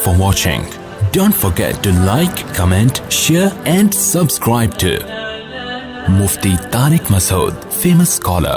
for watching. Don't forget to like, comment, share and subscribe to Mufti Tariq Masood, famous scholar.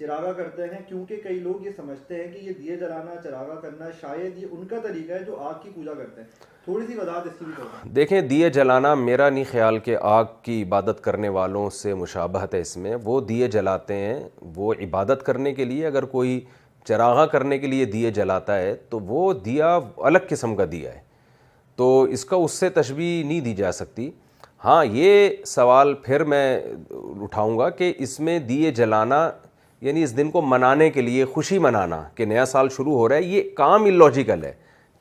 چراغا کرتے ہیں، کیونکہ کئی لوگ یہ سمجھتے ہیں کہ یہ دیے جلانا، چراغا کرنا شاید یہ ان کا طریقہ ہے جو آگ کی پوجا کرتے ہیں. تھوڑی سی وضاحت اس کی بھی کرو. دیکھیں، دیے جلانا میرا نہیں خیال کہ آگ کی عبادت کرنے والوں سے مشابہت ہے اس میں. وہ دیے جلاتے ہیں وہ عبادت کرنے کے لیے. اگر کوئی چراغا کرنے کے لیے دیے جلاتا ہے تو وہ دیا الگ قسم کا دیا ہے، تو اس کا اس سے تشبیہ نہیں دی جا سکتی. ہاں، یہ سوال پھر میں اٹھاؤں گا کہ اس میں دیے جلانا یعنی اس دن کو منانے کے لیے، خوشی منانا کہ نیا سال شروع ہو رہا ہے، یہ کام اللاجیکل ہے.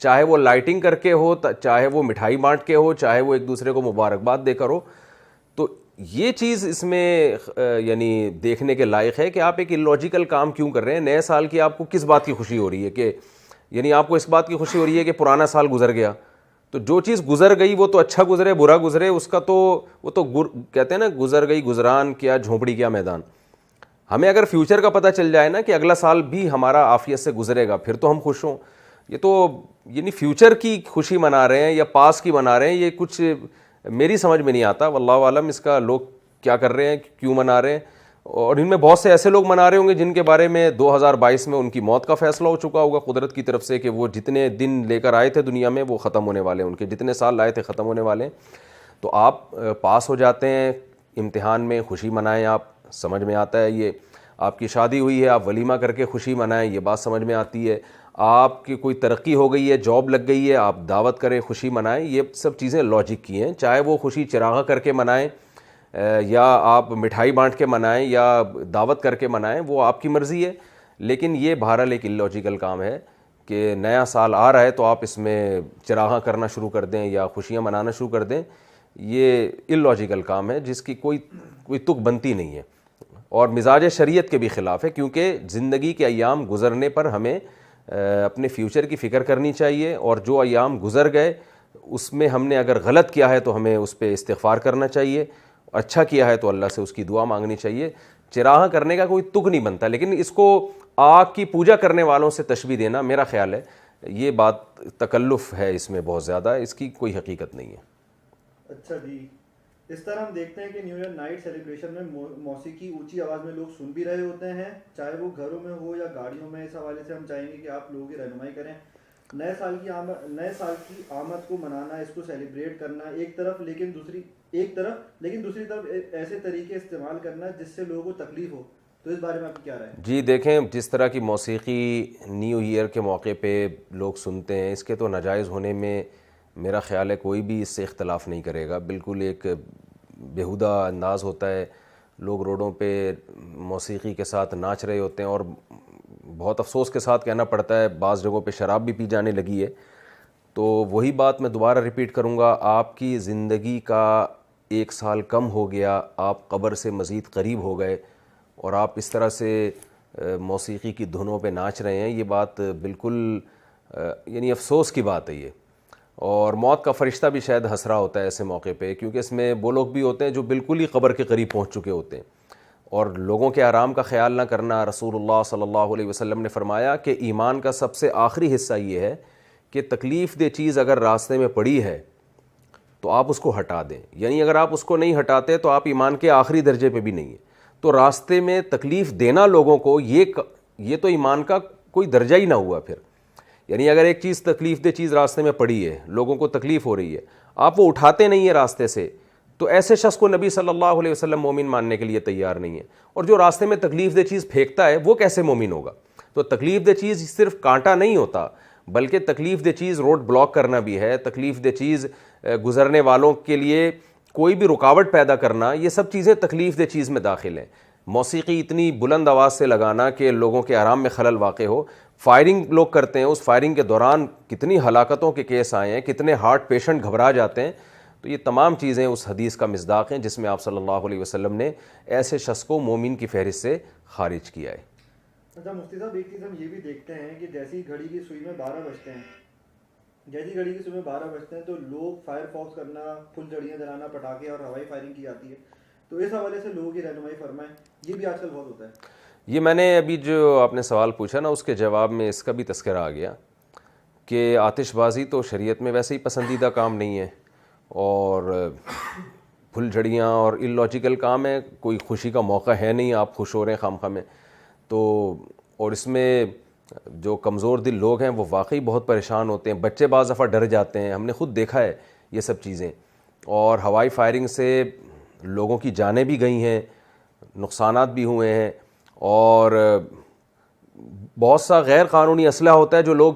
چاہے وہ لائٹنگ کر کے ہو، چاہے وہ مٹھائی بانٹ کے ہو، چاہے وہ ایک دوسرے کو مبارکباد دے کر ہو. تو یہ چیز اس میں یعنی دیکھنے کے لائق ہے کہ آپ ایک اللاجیکل کام کیوں کر رہے ہیں. نئے سال کی آپ کو کس بات کی خوشی ہو رہی ہے کہ یعنی آپ کو اس بات کی خوشی ہو رہی ہے کہ پرانا سال گزر گیا. تو جو چیز گزر گئی وہ تو اچھا گزرے برا گزرے، اس کا تو وہ تو کہتے ہیں نا، گزر گئی گزران کیا جھونپڑی کیا میدان. ہمیں اگر فیوچر کا پتہ چل جائے نا کہ اگلا سال بھی ہمارا عافیت سے گزرے گا، پھر تو ہم خوش ہوں. یہ تو یعنی فیوچر کی خوشی منا رہے ہیں یا پاس کی منا رہے ہیں، یہ کچھ میری سمجھ میں نہیں آتا. واللہ عالم اس کا لوگ کیا کر رہے ہیں، کیوں منا رہے ہیں. اور ان میں بہت سے ایسے لوگ منا رہے ہوں گے جن کے بارے میں 2022 میں ان کی موت کا فیصلہ ہو چکا ہوگا قدرت کی طرف سے کہ وہ جتنے دن لے کر آئے تھے دنیا میں وہ ختم ہونے والے ہیں، ان کے جتنے سال لائے تھے ختم ہونے والے ہیں. تو آپ پاس ہو جاتے ہیں امتحان میں، خوشی منائیں. آپ سمجھ میں آتا ہے. یہ آپ کی شادی ہوئی ہے، آپ ولیمہ کر کے خوشی منائیں، یہ بات سمجھ میں آتی ہے. آپ کی کوئی ترقی ہو گئی ہے، جاب لگ گئی ہے، آپ دعوت کریں، خوشی منائیں. یہ سب چیزیں لاجک کی ہیں. چاہے وہ خوشی چراغا کر کے منائیں یا آپ مٹھائی بانٹ کے منائیں یا دعوت کر کے منائیں، وہ آپ کی مرضی ہے. لیکن یہ بہرحال ایک اللاجیکل کام ہے کہ نیا سال آ رہا ہے تو آپ اس میں چراغاں کرنا شروع کر دیں یا خوشیاں منانا شروع کر دیں. یہ اللاجیکل کام ہے جس کی کوئی تک بنتی نہیں ہے اور مزاج شریعت کے بھی خلاف ہے. کیونکہ زندگی کے ایام گزرنے پر ہمیں اپنے فیوچر کی فکر کرنی چاہیے، اور جو ایام گزر گئے اس میں ہم نے اگر غلط کیا ہے تو ہمیں اس پہ استغفار کرنا چاہیے، اچھا کیا ہے تو اللہ سے اس کی دعا مانگنی چاہیے. چراغاں کرنے کا کوئی تک نہیں بنتا. لیکن اس کو آگ کی پوجا کرنے والوں سے تشبیہ دینا میرا خیال ہے یہ بات تکلف ہے اس میں بہت زیادہ، اس کی کوئی حقیقت نہیں ہے. اچھا جی، اس طرح ہم دیکھتے ہیں کہ نیو ایئر نائٹ سیلیبریشن میں موسیقی اونچی آواز میں لوگ سن بھی رہے ہوتے ہیں، چاہے وہ گھروں میں ہو یا گاڑیوں میں. اس حوالے سے ہم چاہیں گے کہ آپ لوگوں کی رہنمائی کریں. نئے سال کی آمد کو منانا، اس کو سیلیبریٹ کرنا ایک طرف، لیکن دوسری طرف ایسے طریقے استعمال کرنا جس سے لوگوں کو تکلیف ہو. تو اس بارے میں آپ کی کیا رائے ہے؟ جی دیکھیں، جس طرح کی موسیقی نیو ایئر کے موقع پہ لوگ سنتے ہیں، اس کے تو ناجائز ہونے میں میرا خیال ہے کوئی بھی اس سے اختلاف نہیں کرے گا. بالکل ایک بیہودہ انداز ہوتا ہے. لوگ روڈوں پہ موسیقی کے ساتھ ناچ رہے ہوتے ہیں، اور بہت افسوس کے ساتھ کہنا پڑتا ہے بعض جگہوں پہ شراب بھی پی جانے لگی ہے. تو وہی بات میں دوبارہ ریپیٹ کروں گا، آپ کی زندگی کا 1 سال کم ہو گیا، آپ قبر سے مزید قریب ہو گئے، اور آپ اس طرح سے موسیقی کی دھنوں پہ ناچ رہے ہیں. یہ بات بالکل یعنی افسوس کی بات ہے یہ. اور موت کا فرشتہ بھی شاید ہنس رہا ہوتا ہے ایسے موقع پہ، کیونکہ اس میں وہ لوگ بھی ہوتے ہیں جو بالکل ہی قبر کے قریب پہنچ چکے ہوتے ہیں. اور لوگوں کے آرام کا خیال نہ کرنا. رسول اللہ صلی اللہ علیہ وسلم نے فرمایا کہ ایمان کا سب سے آخری حصہ یہ ہے کہ تکلیف دہ چیز اگر راستے میں پڑی ہے تو آپ اس کو ہٹا دیں. یعنی اگر آپ اس کو نہیں ہٹاتے تو آپ ایمان کے آخری درجے پہ بھی نہیں ہیں. تو راستے میں تکلیف دینا لوگوں کو، یہ تو ایمان کا کوئی درجہ ہی نہ ہوا پھر. یعنی اگر ایک چیز تکلیف دہ چیز راستے میں پڑی ہے، لوگوں کو تکلیف ہو رہی ہے، آپ وہ اٹھاتے نہیں ہیں راستے سے، تو ایسے شخص کو نبی صلی اللہ علیہ وسلم مومن ماننے کے لیے تیار نہیں ہے. اور جو راستے میں تکلیف دہ چیز پھینکتا ہے وہ کیسے مومن ہوگا؟ تو تکلیف دہ چیز صرف کانٹا نہیں ہوتا، بلکہ تکلیف دہ چیز روڈ بلاک کرنا بھی ہے. تکلیف دہ چیز گزرنے والوں کے لیے کوئی بھی رکاوٹ پیدا کرنا، یہ سب چیزیں تکلیف دہ چیز میں داخل ہیں. موسیقی اتنی بلند آواز سے لگانا کہ لوگوں کے آرام میں خلل واقع ہو. فائرنگ لوگ کرتے ہیں، اس فائرنگ کے دوران کتنی ہلاکتوں کے کیس آئے ہیں، کتنے ہارٹ پیشنٹ گھبرا جاتے ہیں. تو یہ تمام چیزیں اس حدیث کا مصداق ہیں جس میں آپ صلی اللہ علیہ وسلم نے ایسے شخص کو مومن کی فہرست سے خارج کیا ہے. اچھا مفتی صاحب، ایک چیز ہم یہ بھی دیکھتے ہیں کہ جیسی گھڑی کی سوئی میں 12 بجتے ہیں تو لوگ فائر فوکس کرنا، پھلجھڑیاں جلانا، پٹاخے اور ہوائی فائرنگ کی جاتی ہے. تو اس حوالے سے لوگوں کی رہنمائی فرمائیں. یہ بھی آج کل بہت ہوتا ہے. یہ میں نے ابھی جو آپ نے سوال پوچھا نا، اس کے جواب میں اس کا بھی تذکرہ آ گیا کہ آتش بازی تو شریعت میں ویسے ہی پسندیدہ کام نہیں ہے، اور پھلجھڑیاں اور اللاجیکل کام ہے. کوئی خوشی کا موقع ہے نہیں، آپ خوش ہو رہے ہیں خامخواہ میں. تو اور اس میں جو کمزور دل لوگ ہیں وہ واقعی بہت پریشان ہوتے ہیں. بچے بعض دفعہ ڈر جاتے ہیں, ہم نے خود دیکھا ہے یہ سب چیزیں. اور ہوائی فائرنگ سے لوگوں کی جانیں بھی گئی ہیں, نقصانات بھی ہوئے ہیں, اور بہت سا غیر قانونی اسلحہ ہوتا ہے جو لوگ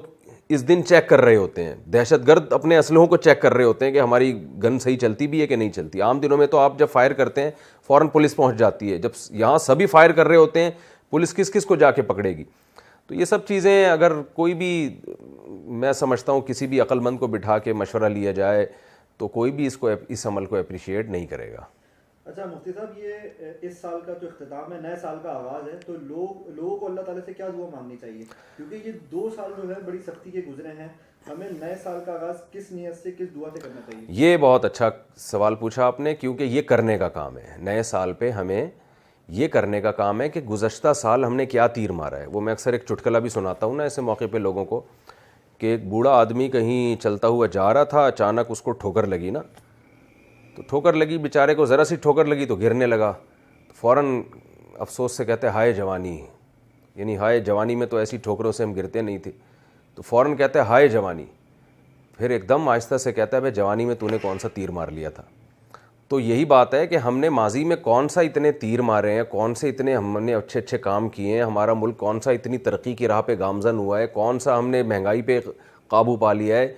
اس دن چیک کر رہے ہوتے ہیں. دہشت گرد اپنے اسلحوں کو چیک کر رہے ہوتے ہیں کہ ہماری گن صحیح چلتی بھی ہے کہ نہیں چلتی. عام دنوں میں تو آپ جب فائر کرتے ہیں فوراً پولیس پہنچ جاتی ہے, جب یہاں سبھی فائر کر رہے ہوتے ہیں پولیس کس کس کو جا کے پکڑے گی. تو یہ سب چیزیں اگر کوئی بھی, میں سمجھتا ہوں کسی بھی عقل مند کو بٹھا کے مشورہ لیا جائے تو کوئی بھی اس عمل کو اپریشیٹ نہیں کرے گا. اچھا مفتی صاحب, یہ اس سال کا جو اختتام ہے, نئے سال کا آغاز ہے, تو لوگوں کو اللہ تعالیٰ سے کیا دعا مانگنی چاہیے؟ کیونکہ یہ 2 سال جو ہے بڑی سختی کے گزرے ہیں, ہمیں نئے سال کا آغاز کس نیت سے, کس دعا سے کرنا چاہیے؟ یہ بہت اچھا سوال پوچھا آپ نے, کیونکہ یہ کرنے کا کام ہے. نئے سال پہ ہمیں یہ کرنے کا کام ہے کہ گزشتہ سال ہم نے کیا تیر مارا ہے. وہ میں اکثر ایک چٹکلا بھی سناتا ہوں نا ایسے موقع پہ لوگوں کو, کہ ایک بوڑھا آدمی کہیں چلتا ہوا جا رہا تھا, اچانک اس کو ٹھوکر لگی نا, تو ٹھوکر لگی, بیچارے کو ذرا سی ٹھوکر لگی تو گرنے لگا. فوراً افسوس سے کہتے ہیں ہائے جوانی, یعنی ہائے جوانی میں تو ایسی ٹھوکروں سے ہم گرتے نہیں تھے. تو فوراً کہتے ہیں ہائے جوانی. پھر ایک دم آہستہ سے کہتا ہے بھائی جوانی میں تو نے کون سا تیر مار لیا تھا. تو یہی بات ہے کہ ہم نے ماضی میں کون سا اتنے تیر مارے ہیں, کون سے اتنے ہم نے اچھے اچھے کام کیے ہیں, ہمارا ملک کون سا اتنی ترقی کی راہ پہ گامزن ہوا ہے, کون سا ہم نے مہنگائی پہ قابو پا لیا ہے,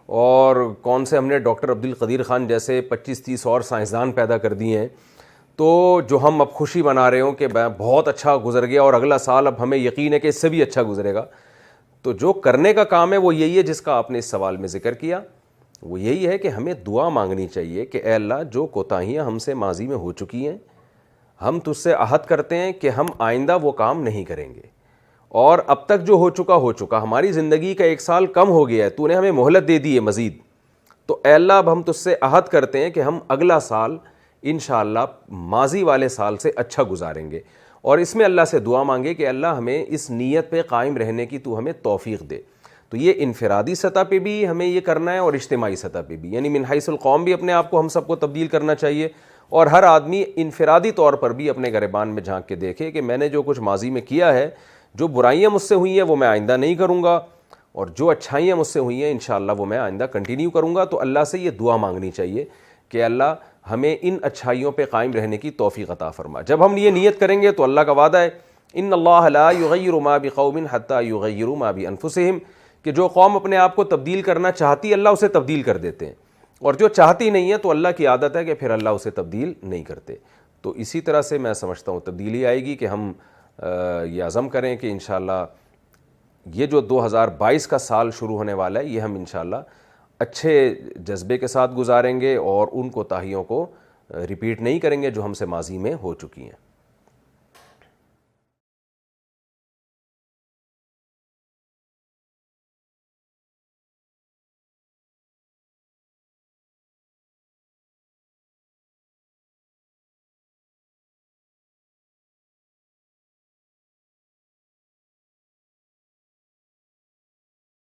اور کون سے ہم نے ڈاکٹر عبد القدیر خان جیسے 25-30 اور سائنسدان پیدا کر دیے ہیں. تو جو ہم اب خوشی منا رہے ہوں کہ بہت اچھا گزر گیا اور اگلا سال اب ہمیں یقین ہے کہ اس سے بھی اچھا گزرے گا. تو جو کرنے کا کام ہے وہ یہی ہے جس کا آپ نے اس سوال میں ذکر کیا. وہ یہی ہے کہ ہمیں دعا مانگنی چاہیے کہ اے اللہ جو کوتاہیاں ہم سے ماضی میں ہو چکی ہیں, ہم تجھ سے عہد کرتے ہیں کہ ہم آئندہ وہ کام نہیں کریں گے, اور اب تک جو ہو چکا, ہماری زندگی کا 1 سال کم ہو گیا ہے, تو نے ہمیں مہلت دے دی ہے مزید. تو اے اللہ اب ہم تجھ سے عہد کرتے ہیں کہ ہم اگلا سال انشاءاللہ ماضی والے سال سے اچھا گزاریں گے. اور اس میں اللہ سے دعا مانگے کہ اللہ ہمیں اس نیت پہ قائم رہنے کی تو ہمیں توفیق دے. تو یہ انفرادی سطح پہ بھی ہمیں یہ کرنا ہے اور اجتماعی سطح پہ بھی, یعنی من حیث القوم بھی اپنے آپ کو ہم سب کو تبدیل کرنا چاہیے, اور ہر آدمی انفرادی طور پر بھی اپنے گریبان میں جھانک کے دیکھے کہ میں نے جو کچھ ماضی میں کیا ہے, جو برائیاں مجھ سے ہوئی ہیں وہ میں آئندہ نہیں کروں گا, اور جو اچھائیاں مجھ سے ہوئی ہیں انشاءاللہ وہ میں آئندہ کنٹینیو کروں گا. تو اللہ سے یہ دعا مانگنی چاہیے کہ اللہ ہمیں ان اچھائیوں پہ قائم رہنے کی توفیق عطا فرما. جب ہم یہ نیت کریں گے تو اللہ کا وعدہ ہے ان اللہ لا یغیر ما بقوم حتی یغیروا ما بانفسہم, کہ جو قوم اپنے آپ کو تبدیل کرنا چاہتی اللہ اسے تبدیل کر دیتے ہیں, اور جو چاہتی نہیں ہے تو اللہ کی عادت ہے کہ پھر اللہ اسے تبدیل نہیں کرتے. تو اسی طرح سے میں سمجھتا ہوں تبدیلی آئے گی کہ ہم یہ عزم کریں کہ انشاءاللہ یہ جو 2022 کا سال شروع ہونے والا ہے یہ ہم انشاءاللہ اچھے جذبے کے ساتھ گزاریں گے, اور ان کوتاہیوں کو ریپیٹ نہیں کریں گے جو ہم سے ماضی میں ہو چکی ہیں.